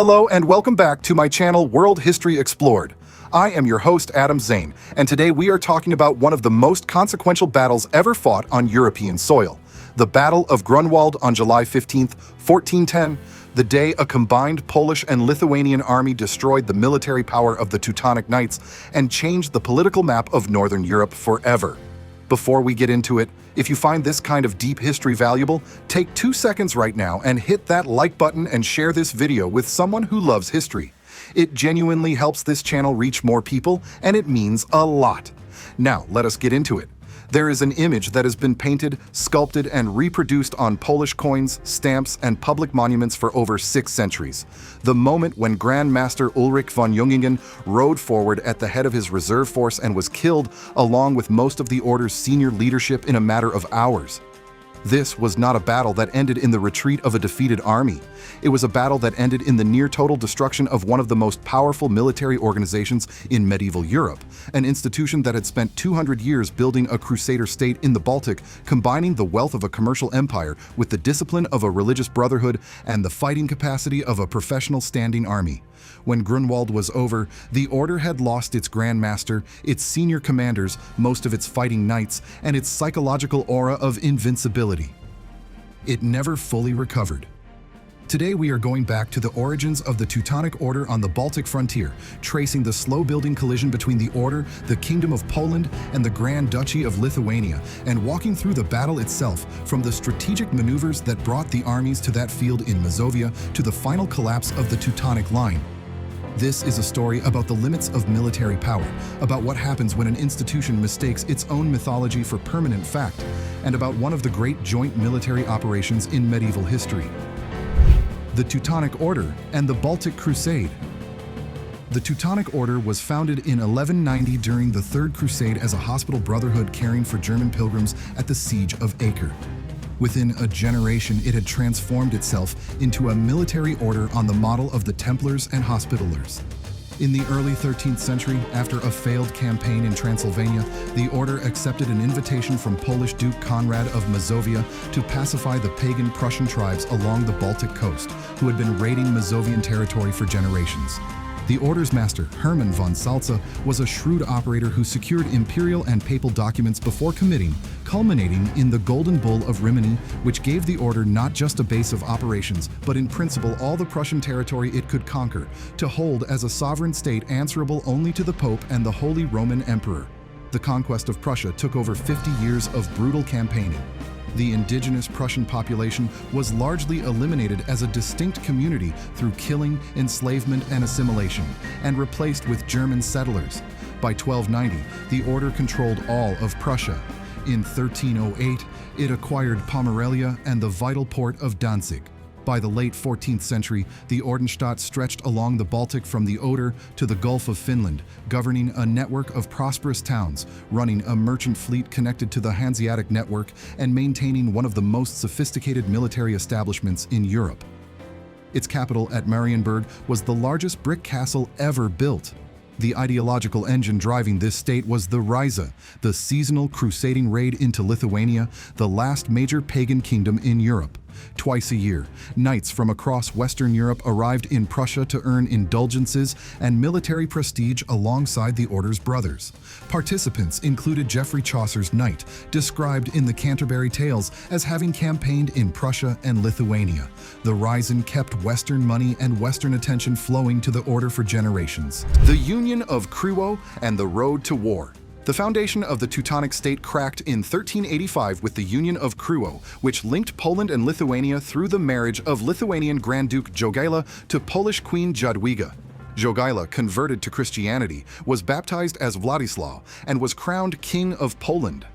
Hello and welcome back to my channel World History Explored. I am your host Adam Zane, and today we are talking about one of the most consequential battles ever fought on European soil. The Battle of Grunwald on July 15, 1410, the day a combined Polish and Lithuanian army destroyed the military power of the Teutonic Knights and changed the political map of Northern Europe forever. Before we get into it, if you find this kind of deep history valuable, take 2 seconds right now and hit that like button and share this video with someone who loves history. It genuinely helps this channel reach more people, and it means a lot. Now, let us get into it. There is an image that has been painted, sculpted, and reproduced on Polish coins, stamps, and public monuments for over 6 centuries. The moment when Grand Master Ulrich von Jungingen rode forward at the head of his reserve force and was killed, along with most of the Order's senior leadership in a matter of hours. This was not a battle that ended in the retreat of a defeated army. It was a battle that ended in the near-total destruction of one of the most powerful military organizations in medieval Europe, an institution that had spent 200 years building a crusader state in the Baltic, combining the wealth of a commercial empire with the discipline of a religious brotherhood and the fighting capacity of a professional standing army. When Grunwald was over, the Order had lost its Grand Master, its senior commanders, most of its fighting knights, and its psychological aura of invincibility. It never fully recovered. Today we are going back to the origins of the Teutonic Order on the Baltic frontier, tracing the slow-building collision between the Order, the Kingdom of Poland, and the Grand Duchy of Lithuania, and walking through the battle itself, from the strategic maneuvers that brought the armies to that field in Mazovia to the final collapse of the Teutonic Line. This is a story about the limits of military power, about what happens when an institution mistakes its own mythology for permanent fact, and about one of the great joint military operations in medieval history. The Teutonic Order and the Baltic Crusade. The Teutonic Order was founded in 1190 during the Third Crusade as a hospital brotherhood caring for German pilgrims at the Siege of Acre. Within a generation, it had transformed itself into a military order on the model of the Templars and Hospitallers. In the early 13th century, after a failed campaign in Transylvania, the order accepted an invitation from Polish Duke Conrad of Mazovia to pacify the pagan Prussian tribes along the Baltic coast, who had been raiding Mazovian territory for generations. The order's master, Hermann von Salza, was a shrewd operator who secured imperial and papal documents before committing, culminating in the Golden Bull of Rimini, which gave the order not just a base of operations, but in principle all the Prussian territory it could conquer, to hold as a sovereign state answerable only to the Pope and the Holy Roman Emperor. The conquest of Prussia took over 50 years of brutal campaigning. The indigenous Prussian population was largely eliminated as a distinct community through killing, enslavement, and assimilation, and replaced with German settlers. By 1290, the order controlled all of Prussia. In 1308, it acquired Pomerelia and the vital port of Danzig. By the late 14th century, the Ordensstaat stretched along the Baltic from the Oder to the Gulf of Finland, governing a network of prosperous towns, running a merchant fleet connected to the Hanseatic network, and maintaining one of the most sophisticated military establishments in Europe. Its capital at Marienburg was the largest brick castle ever built. The ideological engine driving this state was the Ryza, the seasonal crusading raid into Lithuania, the last major pagan kingdom in Europe. Twice a year, knights from across Western Europe arrived in Prussia to earn indulgences and military prestige alongside the Order's brothers. Participants included Geoffrey Chaucer's knight, described in the Canterbury Tales as having campaigned in Prussia and Lithuania. The Ryzen kept Western money and Western attention flowing to the Order for generations. The Union of Krzywo and the Road to War. The foundation of the Teutonic state cracked in 1385 with the Union of Krzywo, which linked Poland and Lithuania through the marriage of Lithuanian Grand Duke Jagiełło to Polish Queen Jadwiga. Jagiełło converted to Christianity, was baptized as Władysław, and was crowned King of Poland.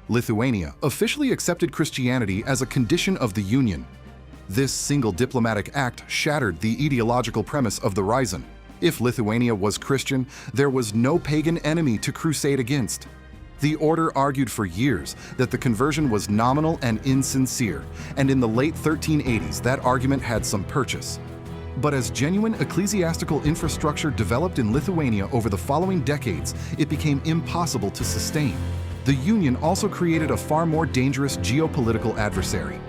Lithuania officially accepted Christianity as a condition of the union. This single diplomatic act shattered the ideological premise of the Ryzen. If Lithuania was Christian, there was no pagan enemy to crusade against. The Order argued for years that the conversion was nominal and insincere, and in the late 1380s that argument had some purchase. But as genuine ecclesiastical infrastructure developed in Lithuania over the following decades, it became impossible to sustain. The Union also created a far more dangerous geopolitical adversary.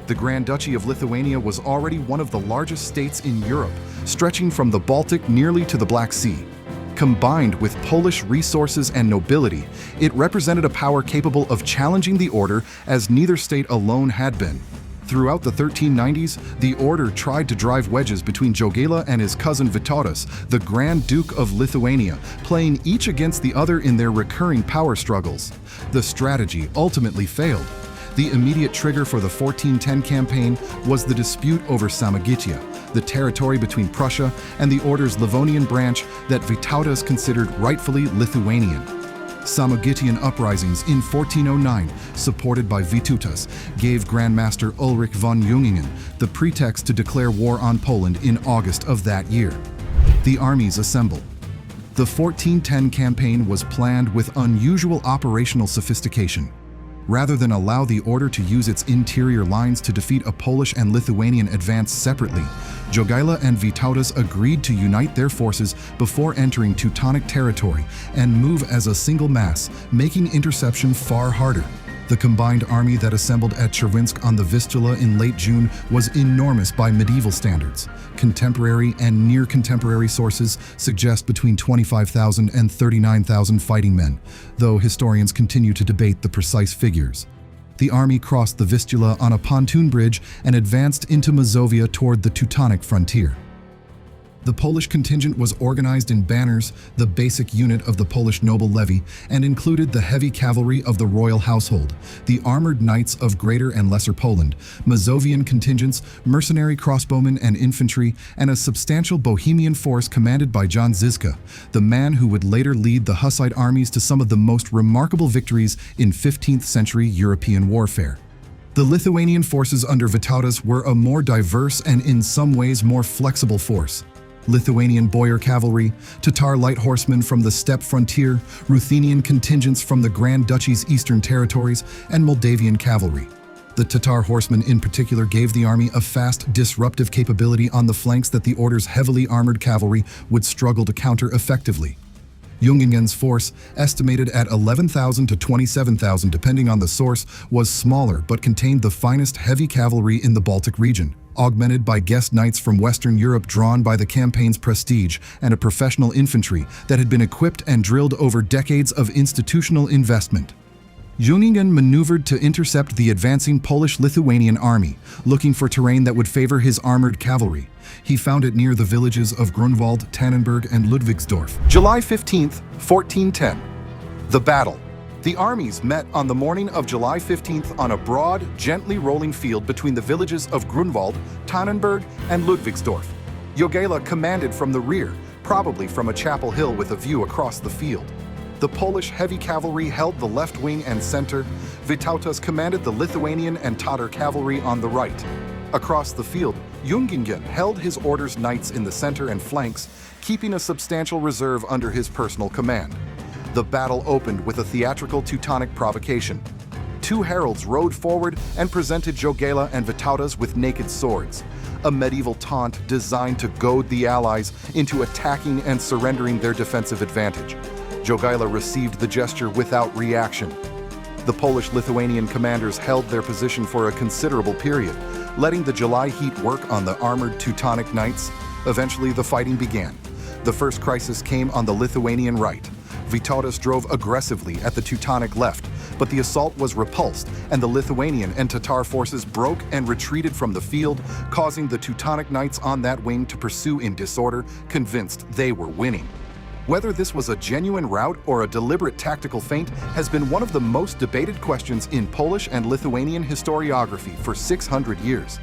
The Grand Duchy of Lithuania was already one of the largest states in Europe, stretching from the Baltic nearly to the Black Sea. Combined with Polish resources and nobility, it represented a power capable of challenging the order as neither state alone had been. Throughout the 1390s, the order tried to drive wedges between Jagiełło and his cousin Vytautas, the Grand Duke of Lithuania, playing each against the other in their recurring power struggles. The strategy ultimately failed. The immediate trigger for the 1410 campaign was the dispute over Samogitia, the territory between Prussia and the order's Livonian branch that Vytautas considered rightfully Lithuanian. Samogitian uprisings in 1409, supported by Vytautas, gave Grandmaster Ulrich von Jungingen the pretext to declare war on Poland in August of that year. The armies assembled. The 1410 campaign was planned with unusual operational sophistication. Rather than allow the order to use its interior lines to defeat a Polish and Lithuanian advance separately, Jagiełło and Vytautas agreed to unite their forces before entering Teutonic territory and move as a single mass, making interception far harder. The combined army that assembled at Czerwinsk on the Vistula in late June was enormous by medieval standards. Contemporary and near-contemporary sources suggest between 25,000 and 39,000 fighting men, though historians continue to debate the precise figures. The army crossed the Vistula on a pontoon bridge and advanced into Mazovia toward the Teutonic frontier. The Polish contingent was organized in banners, the basic unit of the Polish noble levy, and included the heavy cavalry of the royal household, the armored knights of Greater and Lesser Poland, Mazovian contingents, mercenary crossbowmen and infantry, and a substantial Bohemian force commanded by John Ziska, the man who would later lead the Hussite armies to some of the most remarkable victories in 15th century European warfare. The Lithuanian forces under Vytautas were a more diverse and in some ways more flexible force. Lithuanian boyar cavalry, Tatar light horsemen from the steppe frontier, Ruthenian contingents from the Grand Duchy's eastern territories, and Moldavian cavalry. The Tatar horsemen in particular gave the army a fast, disruptive capability on the flanks that the order's heavily armored cavalry would struggle to counter effectively. Jungingen's force, estimated at 11,000 to 27,000 depending on the source, was smaller but contained the finest heavy cavalry in the Baltic region, augmented by guest knights from Western Europe drawn by the campaign's prestige and a professional infantry that had been equipped and drilled over decades of institutional investment. Jungingen maneuvered to intercept the advancing Polish-Lithuanian army, looking for terrain that would favor his armored cavalry. He found it near the villages of Grunwald, Tannenberg, and Ludwigsdorf. July 15, 1410. The battle. The armies met on the morning of July 15th on a broad, gently rolling field between the villages of Grunwald, Tannenberg, and Ludwigsdorf. Jagiełło commanded from the rear, probably from a chapel hill with a view across the field. The Polish heavy cavalry held the left wing and center. Vytautas commanded the Lithuanian and Tatar cavalry on the right. Across the field, Jungingen held his order's knights in the center and flanks, keeping a substantial reserve under his personal command. The battle opened with a theatrical Teutonic provocation. Two heralds rode forward and presented Jagiełło and Vytautas with naked swords, a medieval taunt designed to goad the allies into attacking and surrendering their defensive advantage. Jagiełło received the gesture without reaction. The Polish-Lithuanian commanders held their position for a considerable period, letting the July heat work on the armored Teutonic Knights. Eventually, the fighting began. The first crisis came on the Lithuanian right. Vytautas drove aggressively at the Teutonic left, but the assault was repulsed, and the Lithuanian and Tatar forces broke and retreated from the field, causing the Teutonic Knights on that wing to pursue in disorder, convinced they were winning. Whether this was a genuine rout or a deliberate tactical feint has been one of the most debated questions in Polish and Lithuanian historiography for 600 years.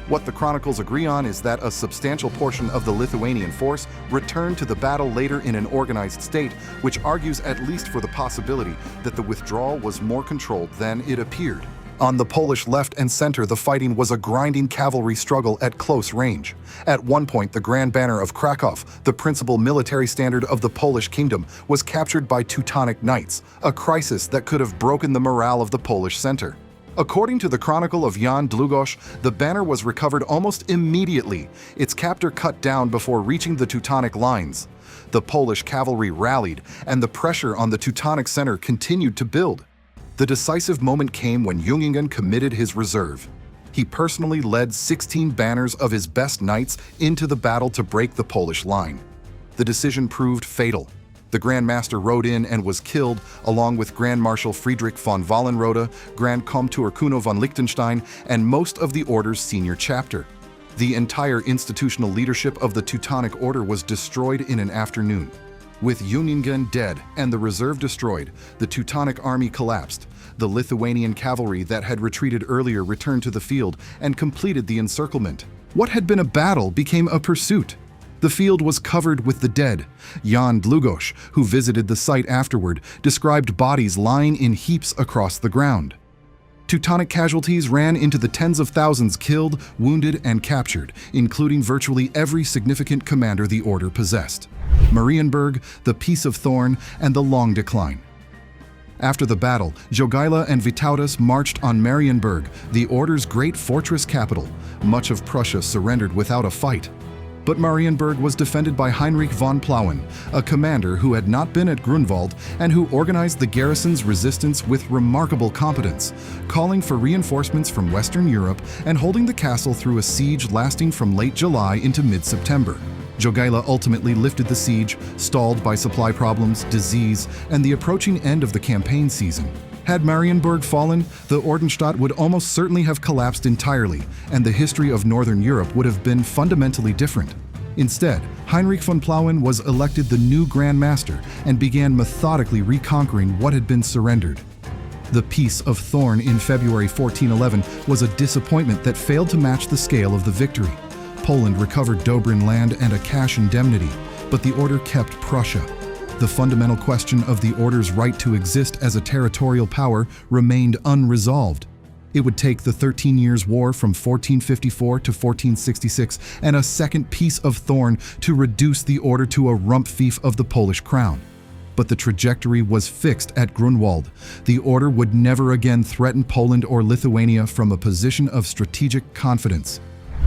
What the chronicles agree on is that a substantial portion of the Lithuanian force returned to the battle later in an organized state, which argues at least for the possibility that the withdrawal was more controlled than it appeared. On the Polish left and center, the fighting was a grinding cavalry struggle at close range. At one point, the Grand Banner of Krakow, the principal military standard of the Polish kingdom, was captured by Teutonic Knights, a crisis that could have broken the morale of the Polish center. According to the Chronicle of Jan Długosz, the banner was recovered almost immediately, its captor cut down before reaching the Teutonic lines. The Polish cavalry rallied, and the pressure on the Teutonic center continued to build. The decisive moment came when Jungingen committed his reserve. He personally led 16 banners of his best knights into the battle to break the Polish line. The decision proved fatal. The Grand Master rode in and was killed, along with Grand Marshal Friedrich von Wallenrode, Grand Komtur Kuno von Liechtenstein, and most of the Order's senior chapter. The entire institutional leadership of the Teutonic Order was destroyed in an afternoon. With Jungingen dead and the reserve destroyed, the Teutonic army collapsed. The Lithuanian cavalry that had retreated earlier returned to the field and completed the encirclement. What had been a battle became a pursuit. The field was covered with the dead. Jan Długosz, who visited the site afterward, described bodies lying in heaps across the ground. Teutonic casualties ran into the tens of thousands killed, wounded, and captured, including virtually every significant commander the Order possessed. Marienburg, the Peace of Thorn, and the Long Decline. After the battle, Jagiełło and Vytautas marched on Marienburg, the Order's great fortress capital. Much of Prussia surrendered without a fight. But Marienburg was defended by Heinrich von Plauen, a commander who had not been at Grunwald and who organized the garrison's resistance with remarkable competence, calling for reinforcements from Western Europe and holding the castle through a siege lasting from late July into mid-September. Jagiełło ultimately lifted the siege, stalled by supply problems, disease, and the approaching end of the campaign season. Had Marienburg fallen, the Ordenstadt would almost certainly have collapsed entirely, and the history of Northern Europe would have been fundamentally different. Instead, Heinrich von Plauen was elected the new Grand Master and began methodically reconquering what had been surrendered. The Peace of Thorn in February 1411 was a disappointment that failed to match the scale of the victory. Poland recovered Dobrin land and a cash indemnity, but the Order kept Prussia. The fundamental question of the Order's right to exist as a territorial power remained unresolved. It would take the 13 Years' War from 1454 to 1466 and a second Peace of Thorn to reduce the Order to a rump fief of the Polish crown. But the trajectory was fixed at Grunwald. The Order would never again threaten Poland or Lithuania from a position of strategic confidence.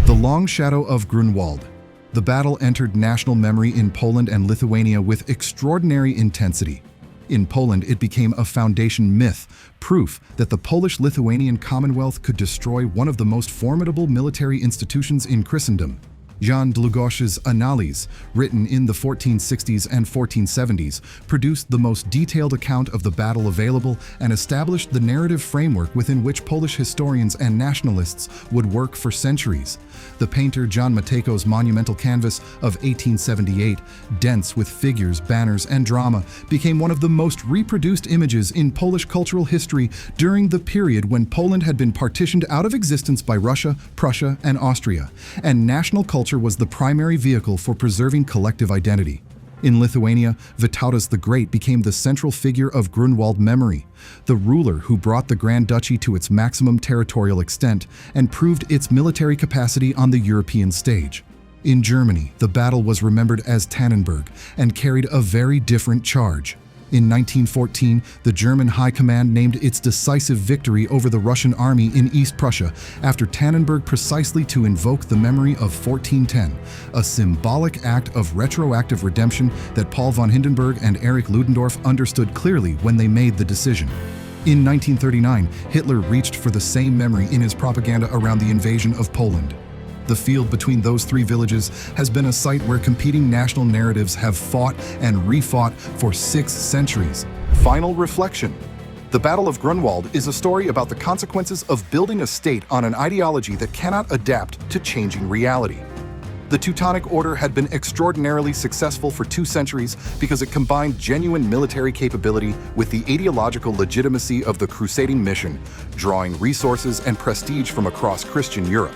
The long shadow of Grunwald. The battle entered national memory in Poland and Lithuania with extraordinary intensity. In Poland, it became a foundation myth, proof that the Polish-Lithuanian Commonwealth could destroy one of the most formidable military institutions in Christendom. Jan Długosz's Annales, written in the 1460s and 1470s, produced the most detailed account of the battle available and established the narrative framework within which Polish historians and nationalists would work for centuries. The painter John Matejko's monumental canvas of 1878, dense with figures, banners, and drama, became one of the most reproduced images in Polish cultural history during the period when Poland had been partitioned out of existence by Russia, Prussia, and Austria, and national culture was the primary vehicle for preserving collective identity. In Lithuania, Vytautas the Great became the central figure of Grunwald memory, the ruler who brought the Grand Duchy to its maximum territorial extent and proved its military capacity on the European stage. In Germany, the battle was remembered as Tannenberg and carried a very different charge. In 1914, the German High Command named its decisive victory over the Russian army in East Prussia after Tannenberg precisely to invoke the memory of 1410, a symbolic act of retroactive redemption that Paul von Hindenburg and Erich Ludendorff understood clearly when they made the decision. In 1939, Hitler reached for the same memory in his propaganda around the invasion of Poland. The field between those three villages has been a site where competing national narratives have fought and refought for 6 centuries. Final reflection. The Battle of Grunwald is a story about the consequences of building a state on an ideology that cannot adapt to changing reality. The Teutonic Order had been extraordinarily successful for 2 centuries because it combined genuine military capability with the ideological legitimacy of the crusading mission, drawing resources and prestige from across Christian Europe.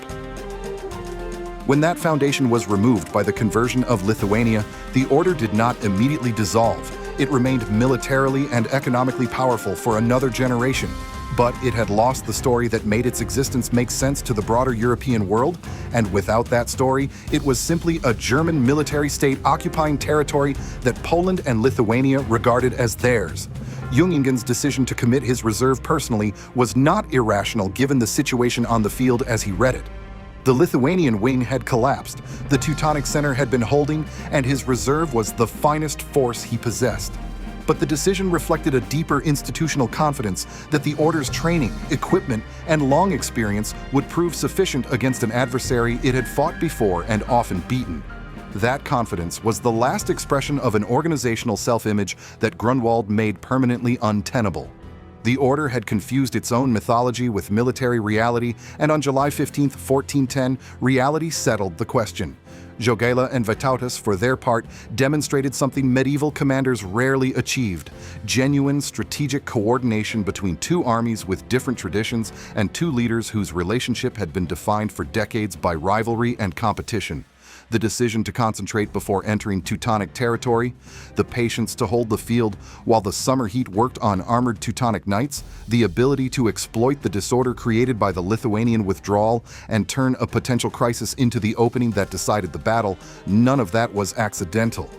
When that foundation was removed by the conversion of Lithuania, the Order did not immediately dissolve. It remained militarily and economically powerful for another generation, but it had lost the story that made its existence make sense to the broader European world, and without that story, it was simply a German military state occupying territory that Poland and Lithuania regarded as theirs. Jungingen's decision to commit his reserve personally was not irrational given the situation on the field as he read it. The Lithuanian wing had collapsed, the Teutonic center had been holding, and his reserve was the finest force he possessed. but the decision reflected a deeper institutional confidence that the Order's training, equipment, and long experience would prove sufficient against an adversary it had fought before and often beaten. That confidence was the last expression of an organizational self-image that Grunwald made permanently untenable. The Order had confused its own mythology with military reality, and on July 15, 1410, reality settled the question. Jagiełło and Vytautas, for their part, demonstrated something medieval commanders rarely achieved: genuine strategic coordination between two armies with different traditions and two leaders whose relationship had been defined for decades by rivalry and competition. The decision to concentrate before entering Teutonic territory, the patience to hold the field while the summer heat worked on armored Teutonic Knights, the ability to exploit the disorder created by the Lithuanian withdrawal and turn a potential crisis into the opening that decided the battle, none of that was accidental.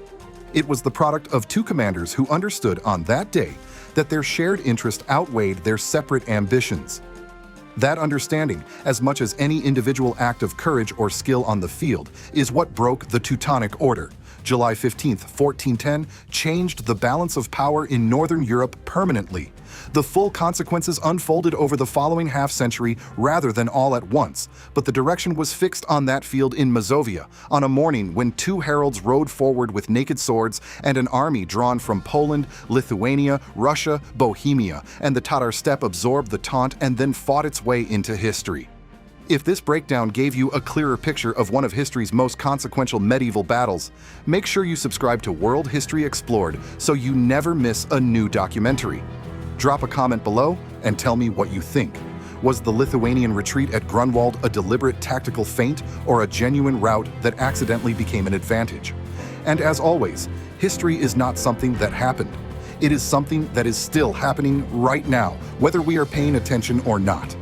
It was the product of two commanders who understood on that day that their shared interest outweighed their separate ambitions. That understanding, as much as any individual act of courage or skill on the field, is what broke the Teutonic Order. July 15, 1410, changed the balance of power in Northern Europe permanently. The full consequences unfolded over the following half-century rather than all at once, but the direction was fixed on that field in Mazovia, on a morning when two heralds rode forward with naked swords and an army drawn from Poland, Lithuania, Russia, Bohemia, and the Tatar steppe absorbed the taunt and then fought its way into history. If this breakdown gave you a clearer picture of one of history's most consequential medieval battles, make sure you subscribe to World History Explored so you never miss a new documentary. Drop a comment below and tell me what you think. Was the Lithuanian retreat at Grunwald a deliberate tactical feint or a genuine rout that accidentally became an advantage? And as always, history is not something that happened. It is something that is still happening right now, whether we are paying attention or not.